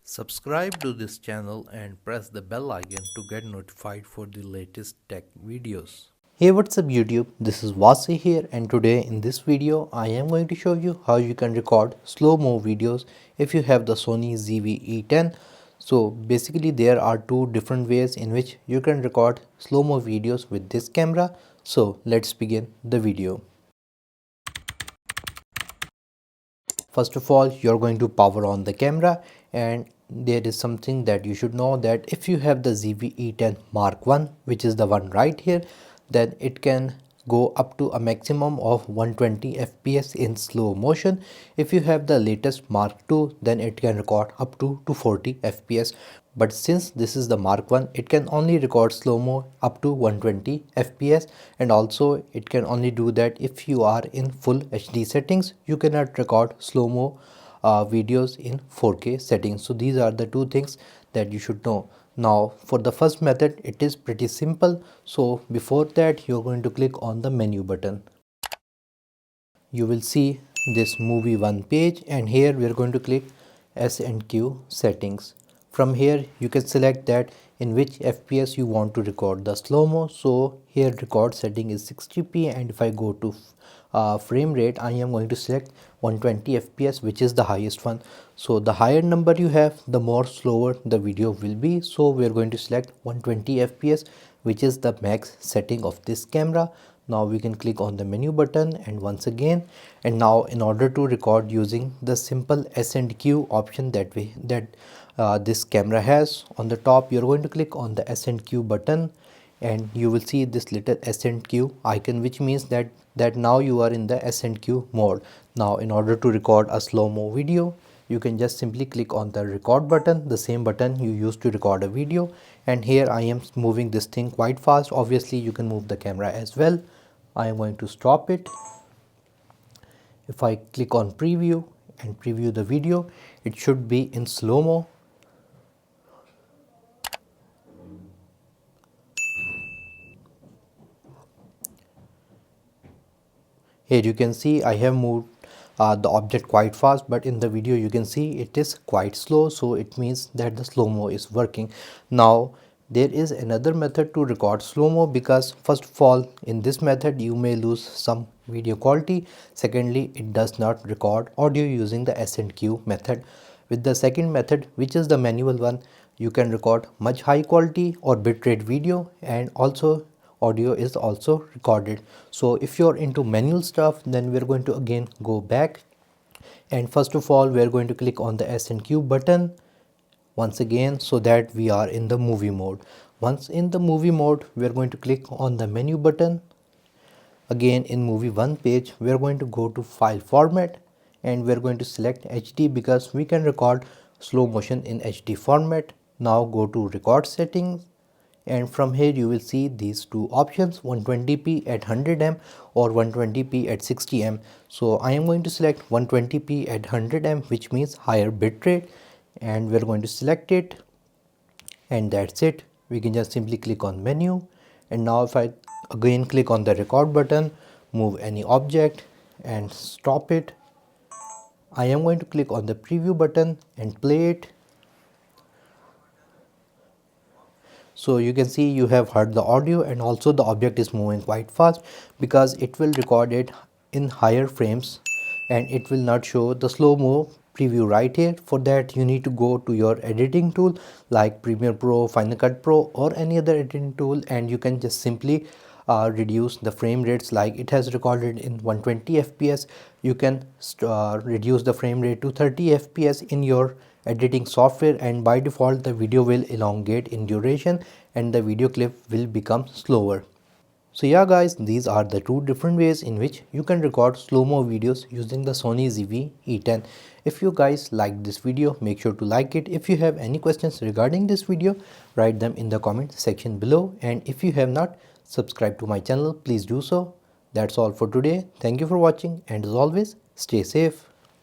Subscribe to this channel and press the bell icon to get notified for the latest tech videos. Hey, what's up YouTube, this is Wasay here, and today in this video I am going to show you how you can record slow-mo videos if you have the Sony ZV-E10. So basically there are two different ways in which you can record slow-mo videos with this camera. So let's begin the video. First of all, you're going to power on the camera, and there is something that you should know, that if you have the ZV-E10 Mark 1, which is the one right here, then it can go up to a maximum of 120 fps in slow motion. If you have the latest Mark 2, then it can record up to 240 fps, but since this is the Mark 1, it can only record slow-mo up to 120 fps, and also it can only do that if you are in full HD settings. You cannot record slow-mo videos in 4K settings. So these are the two things that you should know. Now for the first method, it is pretty simple. So before that, you're going to click on the menu button. You will see this movie 1 page, and here we are going to click S&Q settings. From here you can select that in which fps you want to record the slow-mo. So here record setting is 60p, and if I go to frame rate, I am going to select 120 fps, which is the highest one. So the higher number you have, the more slower the video will be. So we are going to select 120 fps, which is the max setting of this camera. Now we can click on the menu button, and once again, and now in order to record using the simple S&Q option that this camera has, on the top you're going to click on the S&Q button, and you will see this little S&Q icon, which means that now you are in the S&Q mode. Now in order to record a slow-mo video, you can just simply click on the record button, the same button you used to record a video. And here I am moving this thing quite fast. Obviously you can move the camera as well. I am going to stop it. If I click on preview and preview the video, it should be in slow-mo. Here you can see I have moved the object quite fast, but in the video you can see it is quite slow, so it means that the slow-mo is working. Now there is another method to record slow-mo, because first of all, in this method you may lose some video quality. Secondly, it does not record audio using the S&Q method. With the second method, which is the manual one, you can record much high quality or bitrate video, and also audio is also recorded. So if you're into manual stuff, then we're going to again go back, and first of all we're going to click on the S&Q button once again, so that we are in the movie mode. Once in the movie mode, we're going to click on the menu button. Again, in movie 1 page, we're going to go to file format, and we're going to select HD, because we can record slow motion in HD format. Now go to record settings, and from here you will see these two options, 120p at 100m or 120p at 60m. So I am going to select 120p at 100m, which means higher bitrate, and we're going to select it, and that's it. We can just simply click on menu, and now if I again click on the record button, move any object and stop it, I am going to click on the preview button and play it. So you can see you have heard the audio, and also the object is moving quite fast, because it will record it in higher frames and it will not show the slow-mo preview right here. For that you need to go to your editing tool like Premiere Pro, Final Cut Pro, or any other editing tool, and you can just simply reduce the frame rates. Like it has recorded in 120 fps, you can reduce the frame rate to 30 fps in your editing software, and by default the video will elongate in duration and the video clip will become slower. So yeah guys, these are the two different ways in which you can record slow-mo videos using the Sony ZV-E10. If you guys liked this video, make sure to like it. If you have any questions regarding this video, write them in the comment section below, and if you have not subscribed to my channel, please do so. That's all for today. Thank you for watching, and as always, stay safe.